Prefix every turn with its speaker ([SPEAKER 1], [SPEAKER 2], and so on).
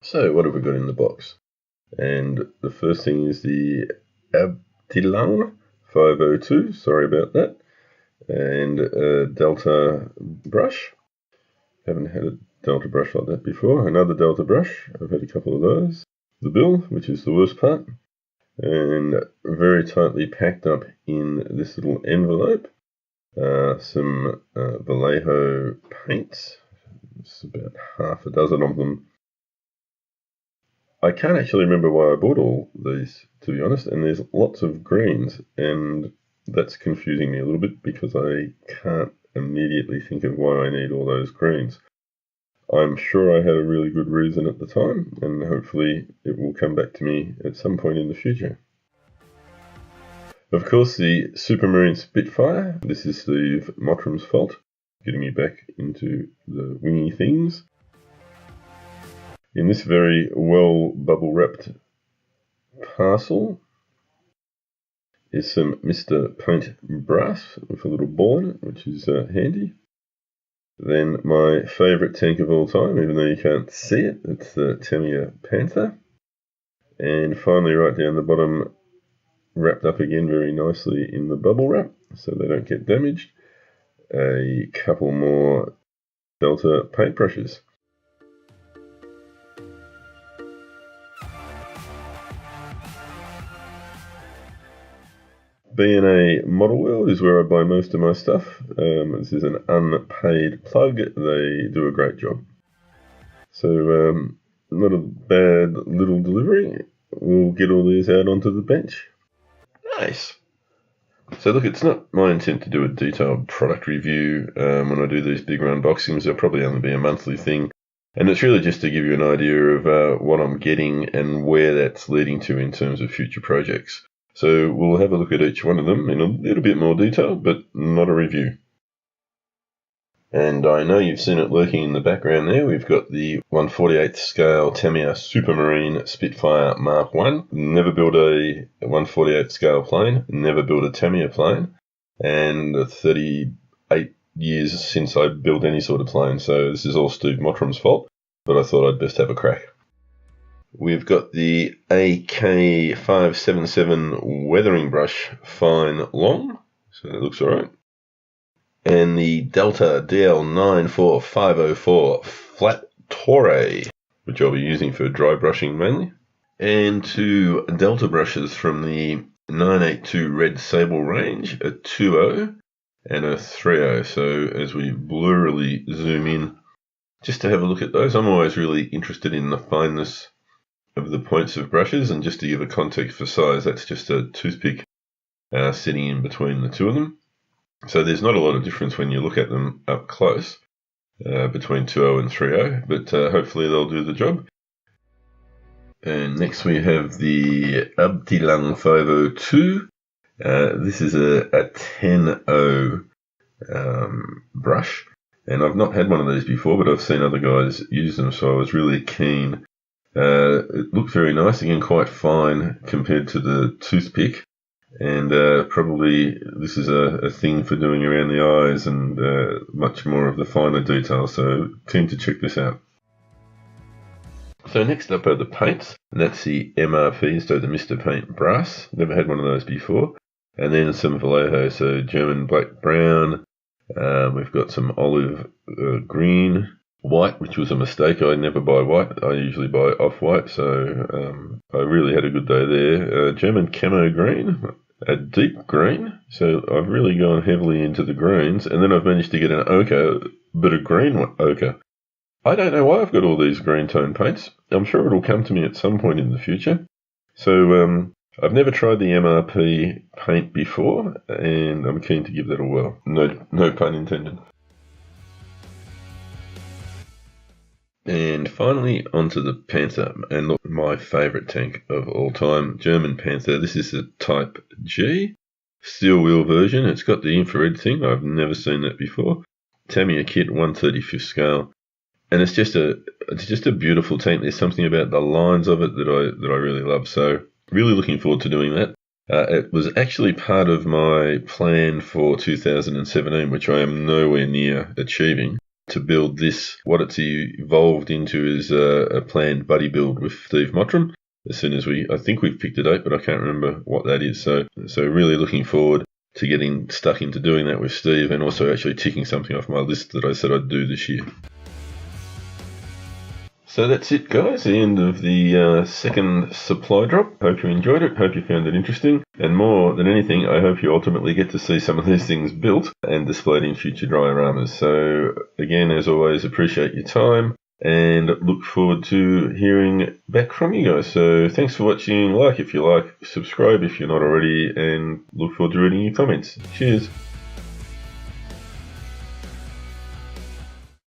[SPEAKER 1] So what have we got in the box? And the first thing is the Abteilung 502, sorry about that, and a Delta brush. Haven't had a Delta brush like that before. Another Delta brush, I've had a couple of those. The bill, which is the worst part, and very tightly packed up in this little envelope. Some Vallejo paints. It's about half a dozen of them. I can't actually remember why I bought all these, to be honest, and there's lots of greens, and that's confusing me a little bit because I can't immediately think of why I need all those greens. I'm sure I had a really good reason at the time, and hopefully it will come back to me at some point in the future. Of course, the Supermarine Spitfire. This is Steve Mottram's fault, getting me back into the wingy things. In this very well bubble-wrapped parcel is some Mr. Paint brass with a little ball in it, which is handy. Then my favourite tank of all time, even though you can't see it, it's the Tamiya Panther. And finally, right down the bottom, wrapped up again very nicely in the bubble wrap so they don't get damaged, a couple more Delta paintbrushes. B&A Model World is where I buy most of my stuff. This is an unpaid plug. They do a great job. So, not a bad little delivery. We'll get all these out onto the bench. Nice. So look, it's not my intent to do a detailed product review when I do these bigger unboxings. They'll probably only be a monthly thing. And it's really just to give you an idea of what I'm getting and where that's leading to in terms of future projects. So we'll have a look at each one of them in a little bit more detail, but not a review. And I know you've seen it lurking in the background there. We've got the 1/48th scale Tamiya Supermarine Spitfire Mark 1. Never built a 1/48th scale plane, never built a Tamiya plane, and 38 years since I built any sort of plane. So this is all Steve Mottram's fault, but I thought I'd best have a crack. We've got the AK577 weathering brush fine long, so that looks alright. And the Delta DL94504 flat Torre, which I'll be using for dry brushing mainly. And two Delta brushes from the 982 Red Sable range, a 2.0 and a 3.0. So as we blurrily zoom in, just to have a look at those, I'm always really interested in the fineness of the points of brushes, and just to give a context for size, that's just a toothpick sitting in between the two of them. So there's not a lot of difference when you look at them up close between 2.0 and 3.0, but hopefully they'll do the job. And next we have the Abteilung 502. This is a 10.0 brush, and I've not had one of these before, but I've seen other guys use them, so I was really keen. It looked very nice, again quite fine compared to the toothpick, and probably this is a thing for doing around the eyes and much more of the finer detail, so keen to check this out. So next up are the paints, and that's the MRP, so the Mr. Paint brass. Never had one of those before. And then some Vallejo, so German black brown. We've got some olive green. White, which was a mistake. I never buy white. I usually buy off-white, so I really had a good day there. German camo green, a deep green. So I've really gone heavily into the greens, and then I've managed to get an ochre, but a green ochre. I don't know why I've got all these green tone paints. I'm sure it'll come to me at some point in the future. So I've never tried the MRP paint before, and I'm keen to give that a whirl. No pun intended. And finally, onto the Panther, and look, my favourite tank of all time, German Panther. This is the Type G, steel wheel version. It's got the infrared thing. I've never seen that before. Tamiya kit, 1/35th scale, and it's just a beautiful tank. There's something about the lines of it that I really love. So really looking forward to doing that. It was actually part of my plan for 2017, which I am nowhere near achieving. to build this. What it's evolved into is a planned buddy build with Steve Mottram. As soon as I think we've picked a date, but I can't remember what that is. So really looking forward to getting stuck into doing that with Steve, and also actually ticking something off my list that I said I'd do this year. So that's it, guys, the end of the second supply drop. Hope you enjoyed it, hope you found it interesting, and more than anything, I hope you ultimately get to see some of these things built and displayed in future dioramas. So again, as always, appreciate your time and look forward to hearing back from you guys. So thanks for watching. Like if you like, subscribe if you're not already, and look forward to reading your comments. Cheers.